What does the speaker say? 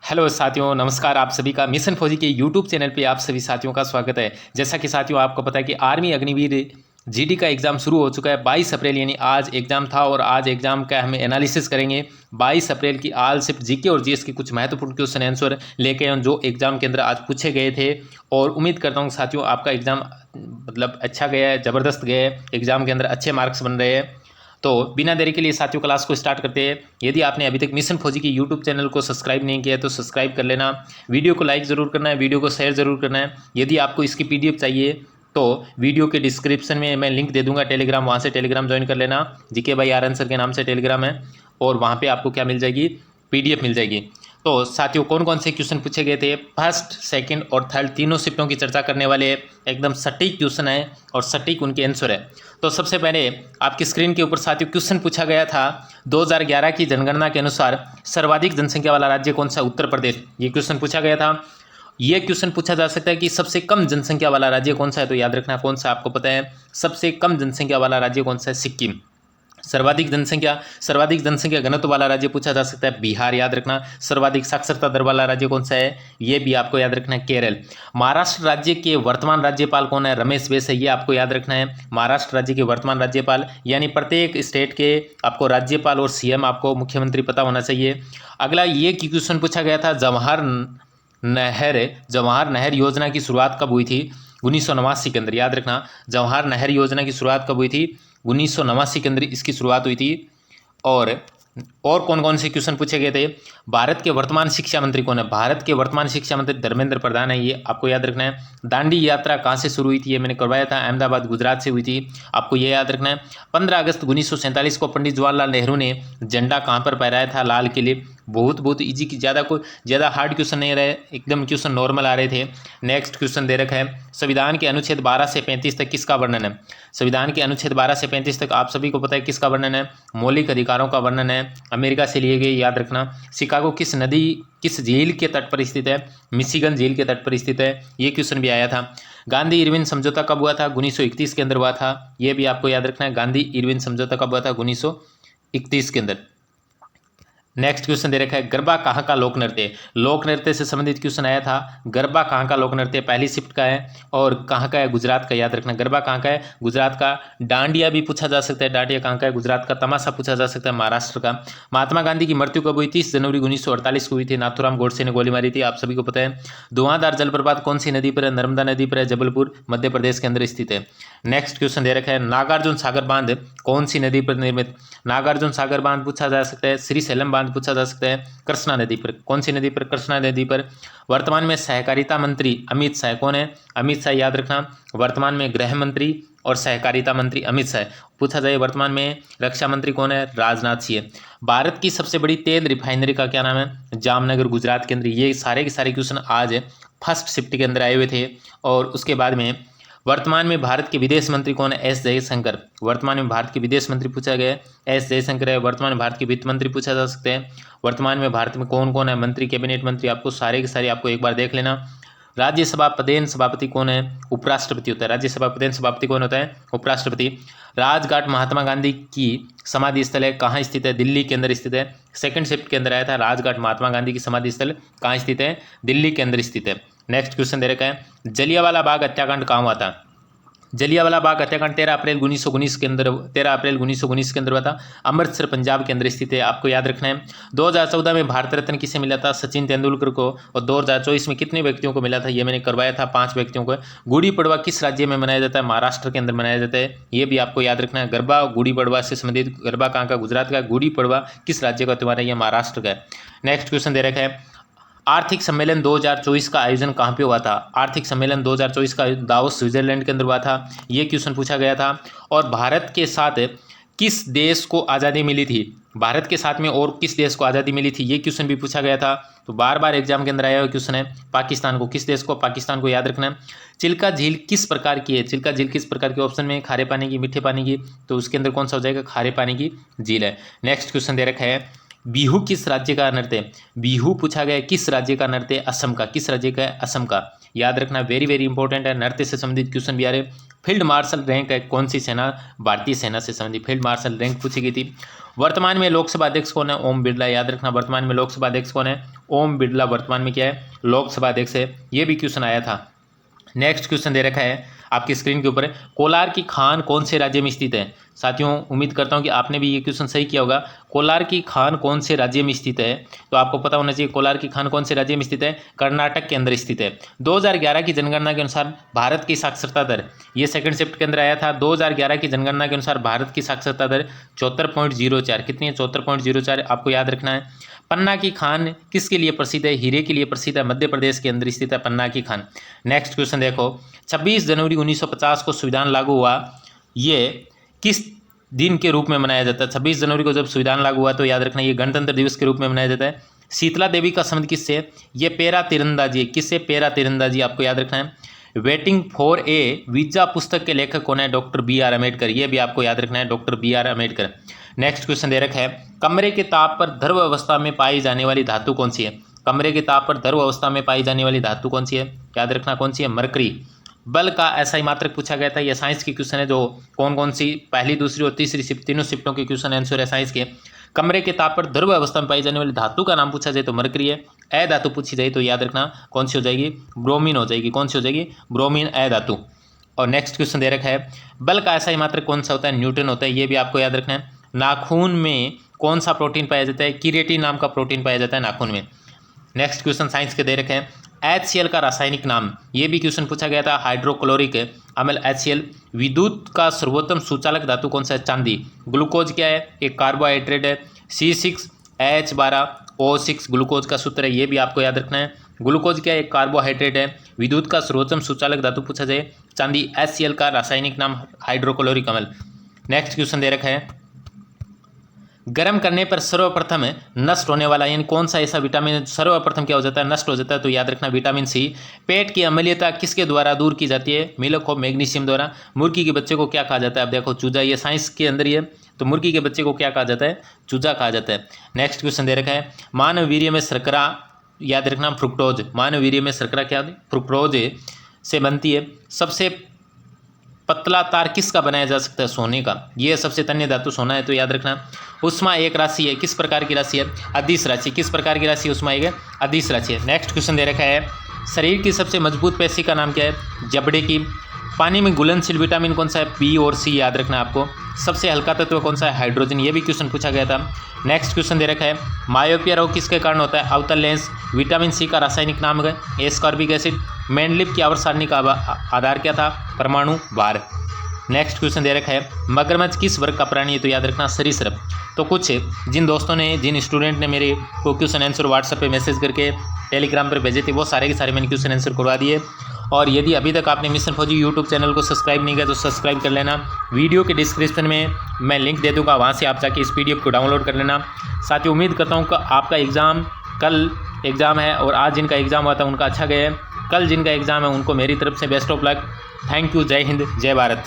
Hello साथियों, नमस्कार। आप सभी का मिशन फौजी के यूट्यूब चैनल पे आप सभी साथियों का स्वागत है। जैसा कि साथियों आपको पता है कि आर्मी अग्निवीर जीडी का एग्ज़ाम शुरू हो चुका है। 22 अप्रैल यानी आज एग्ज़ाम था और आज एग्ज़ाम का हम एनालिसिस करेंगे। 22 अप्रैल की आज सिर्फ जीके और जीएस के कुछ महत्वपूर्ण क्वेश्चन आंसर लेके आए जो एग्ज़ाम के अंदर आज पूछे गए थे। और उम्मीद करता हूँ साथियों आपका एग्ज़ाम मतलब अच्छा गया है, ज़बरदस्त गया है, एग्ज़ाम के अंदर अच्छे मार्क्स बन रहे हैं। तो बिना देरी के लिए साथियों क्लास को स्टार्ट करते हैं। यदि आपने अभी तक मिशन फौजी के यूट्यूब चैनल को सब्सक्राइब नहीं किया है तो सब्सक्राइब कर लेना। वीडियो को लाइक ज़रूर करना है, वीडियो को शेयर ज़रूर करना है। यदि आपको इसकी पीडीएफ चाहिए तो वीडियो के डिस्क्रिप्शन में मैं लिंक दे दूंगा टेलीग्राम, वहाँ से टेलीग्राम ज्वाइन कर लेना। जीके भाई आर आंसर के नाम से टेलीग्राम है और वहाँ पर आपको क्या मिल जाएगी, पीडीएफ मिल जाएगी। तो साथियों कौन कौन से क्वेश्चन पूछे गए थे, फर्स्ट सेकंड और थर्ड तीनों शिफ्टों की चर्चा करने वाले एकदम सटीक क्वेश्चन है और सटीक उनके आंसर है। तो सबसे पहले आपकी स्क्रीन के ऊपर साथियों क्वेश्चन पूछा गया था 2011 की जनगणना के अनुसार सर्वाधिक जनसंख्या वाला राज्य कौन सा, उत्तर प्रदेश। ये क्वेश्चन पूछा गया था। ये क्वेश्चन पूछा जा सकता है कि सबसे कम जनसंख्या वाला राज्य कौन सा है, तो याद रखना कौन सा आपको पता है। सबसे कम जनसंख्या वाला राज्य कौन सा है, सिक्किम। सर्वाधिक जनसंख्या घनत्व वाला राज्य पूछा जा सकता है, बिहार। याद रखना। सर्वाधिक साक्षरता दर वाला राज्य कौन सा है, ये भी आपको याद रखना है, केरल। महाराष्ट्र राज्य के वर्तमान राज्यपाल कौन है, रमेश बैस है, ये आपको याद रखना है। महाराष्ट्र राज्य के वर्तमान राज्यपाल, यानी प्रत्येक स्टेट के आपको राज्यपाल और सीएम आपको मुख्यमंत्री पता होना चाहिए। अगला ये क्वेश्चन पूछा गया था, जवाहर नहर योजना की शुरुआत कब हुई थी, 1989 के अंदर। याद रखना, जवाहर नहर योजना की शुरुआत कब हुई थी, 1989 के अंदर इसकी शुरुआत हुई थी। और कौन कौन से क्वेश्चन पूछे गए थे, भारत के वर्तमान शिक्षा मंत्री कौन है, भारत के वर्तमान शिक्षा मंत्री धर्मेंद्र प्रधान है, ये आपको याद रखना है। दांडी यात्रा कहाँ से शुरू हुई थी, ये मैंने करवाया था, अहमदाबाद गुजरात से हुई थी, आपको ये याद रखना है। 15 अगस्त 1947 को पंडित जवाहरलाल नेहरू ने झंडा कहाँ पर फहराया था, लाल किले। बहुत इजी की, ज़्यादा हार्ड क्वेश्चन नहीं रहे, एकदम क्वेश्चन नॉर्मल आ रहे थे। नेक्स्ट क्वेश्चन दे रखा है, संविधान के अनुच्छेद 12 से 35 तक किसका वर्णन है। संविधान के अनुच्छेद 12 से 35 तक आप सभी को पता है किसका वर्णन है, मौलिक अधिकारों का वर्णन है, अमेरिका से लिए गए, याद रखना। शिकागो किस झील के तट पर स्थित है, मिशिगन झील के तट पर स्थित है, ये क्वेश्चन भी आया था। गांधी इरविन समझौता कब हुआ था, 1931 के अंदर हुआ था, ये भी आपको याद रखना है। गांधी इरविन समझौता कब हुआ था, 1931 के अंदर। नेक्स्ट क्वेश्चन दे रखा है, गरबा कहाँ का लोक नृत्य है। लोक नृत्य से संबंधित क्वेश्चन आया था, गरबा कहाँ का लोक नृत्य, पहली शिफ्ट का है और कहाँ का है, गुजरात का। याद रखना, गरबा कहाँ का है, गुजरात का। डांडिया भी पूछा जा सकता है, डांडिया कहाँ का है, गुजरात का। तमाशा पूछा जा सकता है, महाराष्ट्र का। महात्मा गांधी की मृत्यु कब हुई, 30 जनवरी 1948 को हुई थी, नाथूराम गोडसे ने गोली मारी थी, आप सभी को पता है। धुआंधार जलप्रपात कौन सी नदी पर है, नर्मदा नदी पर है, जबलपुर मध्य प्रदेश के अंदर स्थित है। नेक्स्ट क्वेश्चन दे रखा है, नागार्जुन सागर बांध कौन सी नदी पर निर्मित। नागार्जुन सागर बांध पूछा जा सकता है, श्रीशैलम बांध पूछा जा सकता है, कृष्णा नदी पर। कौन सी नदी पर, कृष्णा नदी पर। वर्तमान में सहकारिता मंत्री अमित शाह कौन है, अमित शाह। याद रखना, वर्तमान में गृह मंत्री और सहकारिता मंत्री अमित शाह। पूछा जाए वर्तमान में रक्षा मंत्री कौन है, राजनाथ सिंह। भारत की सबसे बड़ी तेल रिफाइनरी का क्या नाम है, जामनगर गुजरात के अंदर। ये सारे के सारे क्वेश्चन आज फर्स्ट शिफ्ट के अंदर आए हुए थे। और उसके बाद में वर्तमान में भारत के विदेश मंत्री कौन है, एस जयशंकर। वर्तमान में भारत के विदेश मंत्री पूछा गया है, एस जयशंकर है। वर्तमान में भारत के वित्त मंत्री पूछा जा सकते हैं। वर्तमान में भारत में कौन कौन है मंत्री, कैबिनेट मंत्री, आपको सारे के सारे आपको एक बार देख लेना। राज्यसभा प्रदेन सभापति कौन है, उपराष्ट्रपति होता है। राज्यसभा प्रदेन सभापति कौन होता है, उपराष्ट्रपति। राजघाट महात्मा गांधी की समाधि स्थल है, कहाँ स्थित है, दिल्ली के अंदर स्थित है। सेकंड शिफ्ट के अंदर आया था, राजघाट महात्मा गांधी की समाधि स्थल कहाँ स्थित है, दिल्ली के अंदर स्थित है। नेक्स्ट क्वेश्चन दे रखा है, जलियांवाला बाग हत्याकांड कहाँ हुआ था। जलियांवाला बाग हत्याकांड 13 अप्रैल 1919 के अंदर हुआ था, अमृतसर पंजाब के अंदर स्थित है, आपको याद रखना है। 2014 में भारत रत्न किसे मिला था, सचिन तेंदुलकर को। और 2024 में कितने व्यक्तियों को मिला था, ये मैंने करवाया था, 5 व्यक्तियों को। गुड़ी पड़वा किस राज्य में मनाया जाता है, महाराष्ट्र के अंदर मनाया जाता है, ये भी आपको याद रखना है। गरबा गुड़ी पड़वा से संबंधित, गरबा कहाँ का, गुजरात का। गुड़ी पड़वा किस राज्य का त्यौहार है, ये महाराष्ट्र का है। नेक्स्ट क्वेश्चन दे रखा है, आर्थिक सम्मेलन 2024 का आयोजन कहाँ पे हुआ था। आर्थिक सम्मेलन 2024 का दावोस स्विट्जरलैंड के अंदर हुआ था, ये क्वेश्चन पूछा गया था। और भारत के साथ किस देश को आज़ादी मिली थी, भारत के साथ में और किस देश को आज़ादी मिली थी, ये क्वेश्चन भी पूछा गया था। तो बार बार एग्जाम के अंदर आया हुआ क्वेश्चन है, पाकिस्तान को। किस देश को, पाकिस्तान को, याद रखना है। चिल्का झील किस प्रकार की है, चिल्का झील किस प्रकार की, ऑप्शन में खारे पानी की, मीठे पानी की, तो उसके अंदर कौन सा हो जाएगा, खारे पानी की झील है। नेक्स्ट क्वेश्चन दे रखा है, बिहू किस राज्य का नृत्य है। बिहू पूछा गया किस राज्य का नृत्य, असम का। किस राज्य का है, असम का। याद रखना, वेरी इंपॉर्टेंट है, नृत्य से संबंधित क्वेश्चन भी आ रहे। फील्ड मार्शल रैंक है कौन सी सेना, भारतीय सेना से संबंधित फील्ड मार्शल रैंक पूछी गई थी। वर्तमान में लोकसभा अध्यक्ष कौन है, ओम बिरला, याद रखना वर्तमान में लोकसभा अध्यक्ष कौन है, ओम बिरला वर्तमान में क्या है, लोकसभा अध्यक्ष है। ये भी क्वेश्चन आया था। नेक्स्ट क्वेश्चन दे रखा है आपकी स्क्रीन के ऊपर, कोलार की खान कौन से राज्य में स्थित है। साथियों उम्मीद करता हूं कि आपने भी ये क्वेश्चन सही किया होगा। कोलार की खान कौन से राज्य में स्थित है, तो आपको पता होना चाहिए कोलार की खान कौन से राज्य में स्थित है, कर्नाटक के अंदर स्थित है। 2011 की जनगणना के अनुसार भारत की साक्षरता दर, ये सेकंड शिफ्ट के अंदर आया था। 2011 की जनगणना के अनुसार भारत की साक्षरता दर 74.04, कितनी है, 74.04, आपको याद रखना है। पन्ना की खान किसके लिए प्रसिद्ध है, हीरे के लिए प्रसिद्ध है, मध्य प्रदेश के अंदर स्थित है पन्ना की खान। नेक्स्ट क्वेश्चन देखो, 26 जनवरी 1950 को संविधान लागू हुआ, ये किस दिन के रूप में मनाया जाता है। 26 जनवरी को जब संविधान लागू हुआ तो याद रखना ये गणतंत्र दिवस के रूप में मनाया जाता है। शीतला देवी का संबंध किससे, ये पैरा तीरंदाजी, किससे, पैरा तीरंदाजी, आपको याद रखना है। वेटिंग फॉर ए वीजा पुस्तक के लेखक कौन है, डॉक्टर बी आर अम्बेडकर, ये भी आपको याद रखना है, doctor B R Ambedkar. Next question दे रखा है, कमरे के ताप पर ध्रुव अवस्था में पाई जाने वाली धातु कौन सी है, कमरे के ताप पर ध्रुव अवस्था में पाई जाने वाली धातु कौन सी है, याद रखना कौन सी है, मरकरी। बल का ऐसा ही मात्रक पूछा गया था, यह साइंस की क्वेश्चन है, जो कौन कौन सी पहली दूसरी और तीसरी शिफ्ट, तीनों शिफ्टों के क्वेश्चन आंसर है साइंस के। कमरे के ताप पर ध्रुव अवस्था में पाई जाने वाली धातु का नाम पूछा जाए तो मरकरी है। ए धातु पूछी जाए तो याद रखना कौन सी हो जाएगी, ब्रोमीन हो जाएगी, कौन सी हो जाएगी, ब्रोमीन, ए धातु। और नेक्स्ट क्वेश्चन दे रखा है, बल का ऐसा ही मात्रक कौन सा होता है, न्यूटन होता है, ये भी आपको याद रखना है। नाखून में कौन सा प्रोटीन पाया जाता है, किरेटिन नाम का प्रोटीन पाया जाता है नाखून में। नेक्स्ट क्वेश्चन साइंस के दे रखे हैं, HCl का रासायनिक नाम, ये भी क्वेश्चन पूछा गया था, हाइड्रोक्लोरिक अम्ल HCl। विद्युत का सर्वोत्तम सुचालक धातु कौन सा है, चांदी। ग्लूकोज क्या है, एक कार्बोहाइड्रेट है, C6H12O6 ग्लूकोज का सूत्र है, ये भी आपको याद रखना है। ग्लूकोज क्या है, एक कार्बोहाइड्रेट है। विद्युत का सर्वोत्तम सुचालक धातु पूछा जाए, चांदी। HCl का रासायनिक नाम हाइड्रोक्लोरिक अम्ल। नेक्स्ट क्वेश्चन दे रखा है, गर्म करने पर सर्वप्रथम नष्ट होने वाला यानी कौन सा ऐसा विटामिन सर्वप्रथम क्या हो जाता है, नष्ट हो जाता है, तो याद रखना विटामिन सी। पेट की अम्लीयता किसके द्वारा दूर की जाती है, मिल्क ऑफ मैग्नीशियम द्वारा। मुर्गी के बच्चे को क्या कहा जाता है, अब देखो चूजा, ये साइंस के अंदर ही है, तो मुर्गी के बच्चे को क्या कहा जाता है, चूजा कहा जाता है। नेक्स्ट क्वेश्चन दे रखा है, मानव वीर्य में शर्करा, याद रखना फ्रुक्टोज, मानव वीर्य में शर्करा क्या फ्रुक्टोज से बनती है। सबसे पतला तार किसका बनाया जा सकता है, सोने का, ये सबसे तन्य धातु सोना है, तो याद रखना। उष्मा एक राशि है, किस प्रकार की राशि है, अदिश राशि, किस प्रकार की राशि, उष्मा एक अदिश राशि है। नेक्स्ट क्वेश्चन दे रखा है, शरीर की सबसे मजबूत पेशी का नाम क्या है, जबड़े की। पानी में घुलनशील विटामिन कौन सा है, बी और सी, याद रखना आपको। सबसे हल्का तत्व कौन सा है, हाइड्रोजन, ये भी क्वेश्चन पूछा गया था। नेक्स्ट क्वेश्चन दे रखा है, मायोपिया रोग किसके कारण होता है, अवतल लेंस। विटामिन सी का रासायनिक नाम है एस्कॉर्बिक एसिड। मेंडलिप की आवर्त सारणी का आधार क्या था, परमाणु भार। नेक्स्ट क्वेश्चन दे रखा है, मगरमच्छ किस वर्ग का प्राणी है, तो याद रखना सरीसृप। तो कुछ जिन दोस्तों ने, जिन स्टूडेंट ने मेरे को क्वेश्चन आंसर व्हाट्सएप पे मैसेज करके टेलीग्राम पर भेजे थे, वो सारे के सारे मैंने क्वेश्चन आंसर करवा दिए। और यदि अभी तक आपने मिशन फौजी यूट्यूब चैनल को सब्सक्राइब नहीं किया तो सब्सक्राइब कर लेना। वीडियो के डिस्क्रिप्शन में मैं लिंक दे दूँगा, वहाँ से आप जाके इस PDF को डाउनलोड कर लेना। साथ ही उम्मीद करता हूँ कि आपका एग्ज़ाम, कल एग्ज़ाम है और आज जिनका एग्ज़ाम हुआ था उनका अच्छा गया है। कल जिनका एग्ज़ाम है उनको मेरी तरफ से best of luck. Thank you, जय हिंद, जय भारत।